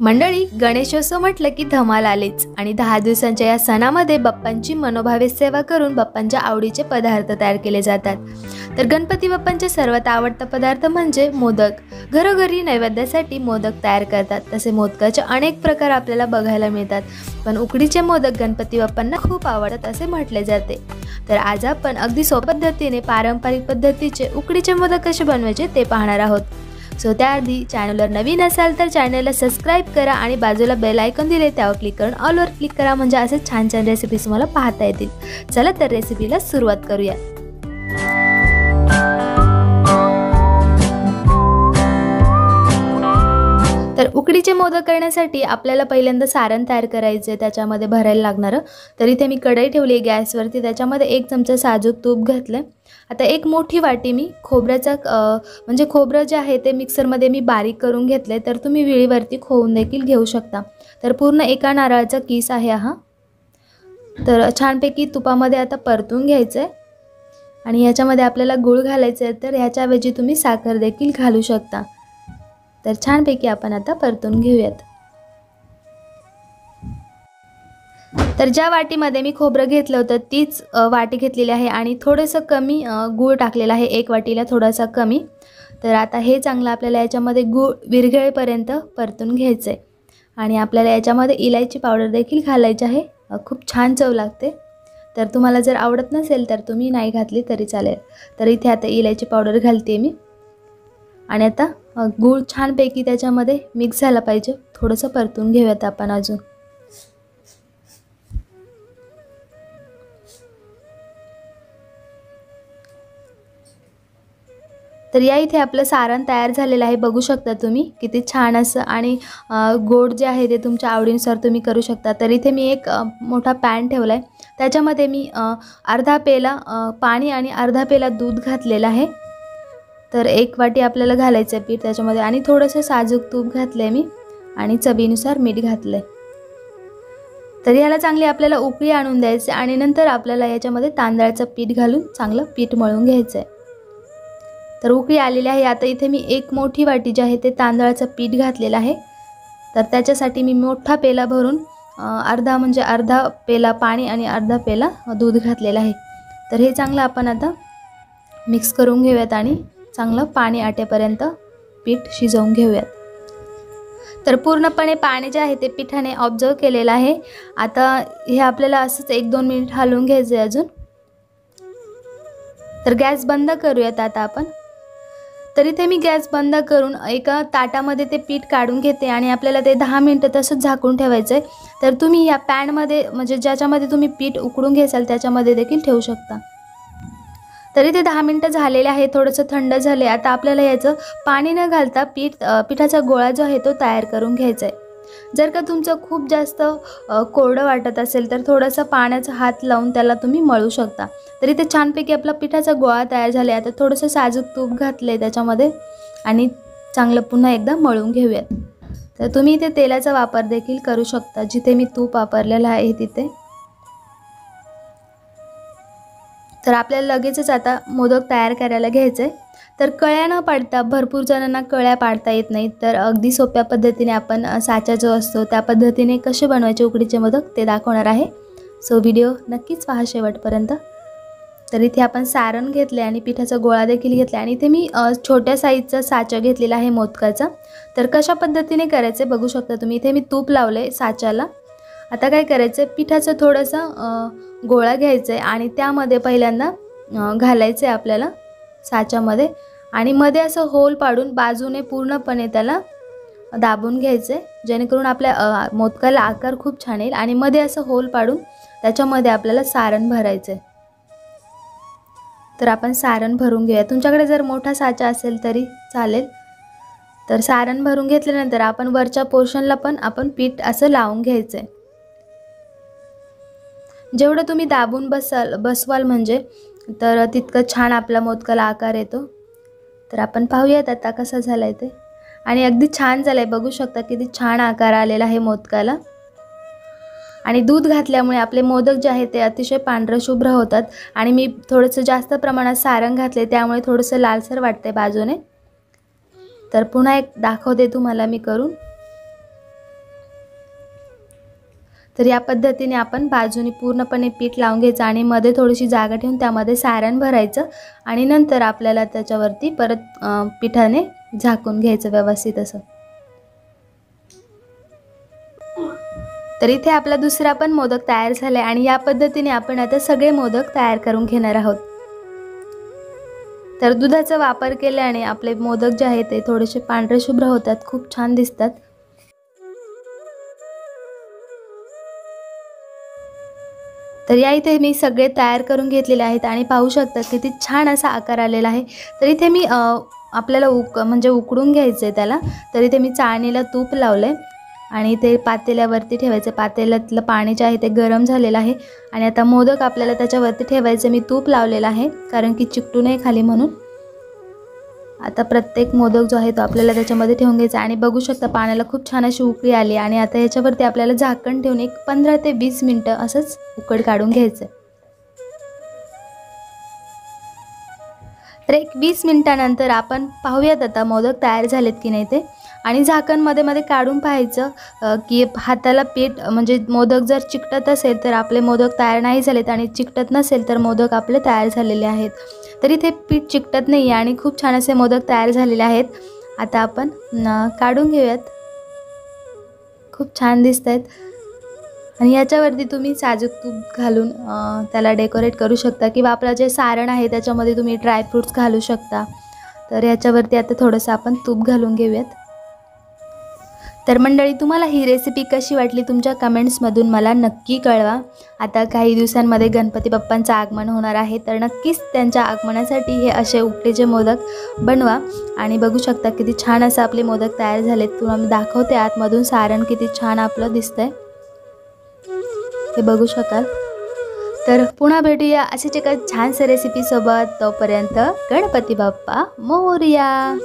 मंडळी, गणेशोत्सव म्हटलं की धमाल आलीच आणि 10 दिवसांच्या या सणामध्ये बाप्पांची मनोभावे सेवा करून बाप्पांच्या आवडीचे पदार्थ तयार केले जातात। तर गणपती बाप्पांचे सर्वात आवडता पदार्थ म्हणजे मोदक। घरोघरी नैवेद्यासाठी मोदक तयार करतात। तसे मोदकाचे अनेक प्रकार आपल्याला बघायला मिळतात, पण उकडीचे मोदक गणपती बाप्पांना खूप आवडतात असे म्हटले जाते। तर आज आपण अगदी सोप्या पद्धतीने पारंपरिक पद्धतीचे उकडीचे मोदक कसे बनवायचे ते पाहणार आहोत। सो त्याआधी चॅनलवर नवीन असाल तर चॅनलला सबस्क्राइब करा आणि बाजूला बेल आयकॉन दिले त्यावर क्लिक करून ऑलवर क्लिक करा, म्हणजे असे छान छान रेसिपीज तुम्हाला पाहता येतील। चला तर रेसिपीला सुरुवात करूया। तर उकडीचे मोदक करण्यासाठी आपल्याला पहिल्यांदा सारण तयार करायचे, त्याच्यामध्ये भरायला लागणार। तर इथे मी कढई ठेवली गॅसवरती, त्याच्यामध्ये 1 चमचा साजूक तूप घातले। आता 1 मोठी वाटी मी खोबऱ्याचा म्हणजे खोबरं जे आहे ते मिक्सरमध्ये मी बारीक करून घेतले। तर तुम्ही विळीवरती खोवून देखील घेऊ शकता। तर पूर्ण एका नारळाचा किस आहे हा। तर छानपैकी तुपामध्ये आता परतून घ्यायचे आणि याच्यामध्ये आपल्याला गूळ घालायचे, तर ह्याच्याऐवजी तुम्ही साखर देखील घालू शकता। तर छानपैकी आपण आता परतून घेऊयात। तर ज्या वाटीमध्ये मी खोबरं घेतलं होतं तीच वाटी घेतलेली आहे आणि थोडंसं कमी गूळ टाकलेला आहे, 1 वाटीला थोडासा कमी। तर आता हे चांगलं आपल्याला याच्यामध्ये गूळ विरघळेपर्यंत परतून घ्यायचं आहे आणि आपल्याला याच्यामध्ये इलायची पावडर देखील घालायची आहे, खूप छान चव लागते। तर तुम्हाला जर आवडत नसेल तर तुम्ही नाही घातली तरी चालेल। तर इथे आता इलायची पावडर घालते मी आणि आता गूळ छानपैकी त्याच्यामध्ये मिक्स झाला पाहिजे। थोडंसं परतून घेऊयात आपण अजून। तर या इथे आपलं सारण तयार झालेलं आहे, बघू शकता तुम्ही किती छान असं। आणि गोड जे आहे ते तुमच्या आवडीनुसार तुम्ही करू शकता। तर इथे मी एक मोठा पॅन ठेवला आहे, त्याच्यामध्ये मी अर्धा पेला पाणी आणि अर्धा पेला दूध घातलेलं आहे। तर 1 वाटी आपल्याला घालायचं आहे पीठ त्याच्यामध्ये आणि थोडंसं साजूक तूप घातलं मी आणि चवीनुसार मीठ घातलं। तर याला चांगली आपल्याला उकळी आणून द्यायची आणि नंतर आपल्याला याच्यामध्ये तांदळाचं पीठ घालून चांगलं पीठ मळून घ्यायचं आहे। तर उकळी आलेली आहे। आता इथे मी 1 मोठी वाटी जे आहे ते तांदळाचं पीठ घातलेलं आहे। तर त्याच्यासाठी मी मोठा पेला भरून अर्धा पेला पाणी आणि अर्धा पेला दूध घातलेलं आहे। तर हे चांगलं आपण आता मिक्स करून घेऊयात आणि चांगलं पाणी आटेपर्यंत पीठ शिजवून घेऊयात। तर पूर्णपणे पाणी जे आहे ते पिठाने ऑब्झर्व केलेलं आहे। आता हे आपल्याला असंच 1-2 मिनिट हलवून घ्यायचं आहे अजून। तर गॅस बंद करूयात आता आपण। तर इथे मी गॅस बंद करून एका ताटामध्ये ते पीठ काढून घेते आणि आपल्याला ते 10 मिनिटं तसंच झाकून ठेवायचं आहे। तर तुम्ही या पॅनमध्ये म्हणजे ज्याच्यामध्ये तुम्ही पीठ उकडून घ्याल त्याच्यामध्ये देखील ठेवू शकता। तर इथे 10 मिनिटं झालेले आहे, थोडंसं थंड झाले। आता आपल्याला याचं पाणी न घालता पिठाचा गोळा जो आहे तो तयार करून घ्यायचा आहे। जर का तुमचं खूप जास्त कोरडं वाटत असेल तर थोडंसं पाण्याचा हात लावून त्याला तुम्ही मळू शकता। तर इथे छानपैकी आपला पिठाचा गोळा तयार झाला आहे। आता थोडंसं साजूक तूप घातलं आहे त्याच्यामध्ये आणि चांगलं पुन्हा एकदा मळून घेऊयात। तर तुम्ही इथे तेलाचा वापर देखील करू शकता, जिथे मी तूप वापरलेलं आहे तिथे। तर आपल्याला लगेचच आता मोदक तयार करायला घ्यायचे। तर कळ्या न पाडता, भरपूर जणांना कळ्या पाडता येत नाहीत, तर अगदी सोप्या पद्धतीने आपण साचा जो असतो त्या पद्धतीने कसे बनवायचे उकडीचे मोदक ते दाखवणार आहे। सो व्हिडिओ नक्कीच पहा शेवटपर्यंत। तर इथे आपण सारण घेतले आणि पिठाचा गोळा देखील घेतला आणि इथे मी छोट्या साईजचा साचा घेतलेला आहे मोदकाचा। तर कशा पद्धतीने करायचे बघू शकता तुम्ही। इथे मी तूप लावले साच्याला। आता काय करायचं, पिठाचं थोडंसं गोळा घ्यायचं आहे आणि त्यामध्ये पहिल्यांदा घालायचं आहे आपल्याला साच्यामध्ये आणि मध्ये असं होल पाडून बाजूने पूर्णपणे त्याला दाबून घ्यायचं आहे, जेणेकरून आपल्या मोदकाला आकार खूप छान येईल। आणि मध्ये असं होल पाडून त्याच्यामध्ये आपल्याला सारण भरायचं आहे। तर आपण सारण भरून घेऊया। तुमच्याकडे जर मोठा साचा असेल तरी चालेल। तर सारण भरून घेतल्यानंतर आपण वरच्या पोर्शनला पण आपण पीठ असं लावून घ्यायचं आहे। जेवढं तुम्ही दाबून बसवाल म्हणजे तर तितकं छान आपला मोदकाला आकार येतो। तर आपण पाहूयात आता कसा झालाय ते। आणि अगदी छान झालाय, बघू शकता किती छान आकार आलेला आहे मोदकाला। आणि दूध घातल्यामुळे आपले मोदक जे आहेत ते अतिशय पांढरे शुभ्र होतात। आणि मी थोडंसं जास्त प्रमाणात सारण घातले त्यामुळे थोडंसं लालसर वाटते बाजूने। तर पुन्हा एक दाखवते तुम्हाला मी करून। तर या पद्धतीने आपण बाजूने पूर्णपणे पीठ लावून घ्यायचं आणि मध्ये थोडीशी जागा ठेवून त्यामध्ये सारण भरायचं आणि नंतर आपल्याला त्याच्यावरती परत पिठाने झाकून घ्यायचं व्यवस्थित असं। तर इथे आपला दुसरा पण मोदक तयार झाला आणि या पद्धतीने आपण आता सगळे मोदक तयार करून घेणार आहोत। तर दुधाचा वापर केल्याने आपले मोदक जे आहेत ते थोडेसे पांढरे शुभ्र होतात, खूप छान दिसतात। तर या इथे मी सगळे तयार करून घेतलेले आहेत आणि पाहू शकता किती छान असा आकार आलेला आहे। तर इथे मी आपल्याला उकडून घ्यायचं आहे त्याला। तर इथे मी चाळणीला तूप लावलं आहे आणि ते पातेल्यावरती ठेवायचं। पातेल्यातलं पाणी जे आहे ते गरम झालेलं आहे आणि आता मोदक आपल्याला त्याच्यावरती ठेवायचं। मी तूप लावलेलं आहे कारण की चिकटू नये खाली म्हणून। आता प्रत्येक मोदक जो आहे तो आपल्याला त्याच्यामध्ये ठेवून घ्यायचा आणि बघू शकता पाण्याला खूप छान अशी उकळी आली आणि आता याच्यावरती आपल्याला झाकण ठेवून एक 15 ते 20 मिनिटं असंच उकड काढून घ्यायचं। तर एक 20 मिनिटानंतर आपण पाहूयात आता मोदक तयार झालेत की नाही ते। आणि झाकण मध्ये काढून पाहायचं की हाताला पीठ मोदक जर चिकटत असेल तर आपले मोदक तयार नाही झालेत आणि चिकटत नसेल तर मोदक आपले तयार झालेले आहेत। तर इथे पीठ चिकटत नाही आणि खूप छान असे मोदक तयार झालेले आहेत। आता आपण काढून घेऊयात। खूप छान दिसतात आणि याच्यावरती तुम्ही साजूक तूप घालून त्याला डेकोरेट करू शकता किंवा आपलं जे सारण आहे त्याच्यामध्ये तुम्ही ड्राय फ्रूट्स घालू शकता। तर याच्यावरती आता थोडंसं आपण तूप घालून घेऊयात। तर मंडळी, तुम्हाला ही रेसिपी कशी वाटली तुमच्या कमेंट्समधून मला नक्की कळवा। आता काही दिवसांमध्ये गणपती बाप्पांचं आगमन होणार आहे, तर नक्कीच त्यांच्या आगमनासाठी हे असे उकडीचे मोदक बनवा। आणि बघू शकता किती छान असं आपले मोदक तयार झालेत। तुम्हाला मी दाखवते आतमधून सारण किती छान आपलं दिसतंय, हे बघू शकाल। तर पुन्हा भेटूया अशाच एका छानशा रेसिपीसोबत। तोपर्यंत गणपती बाप्पा मोरया।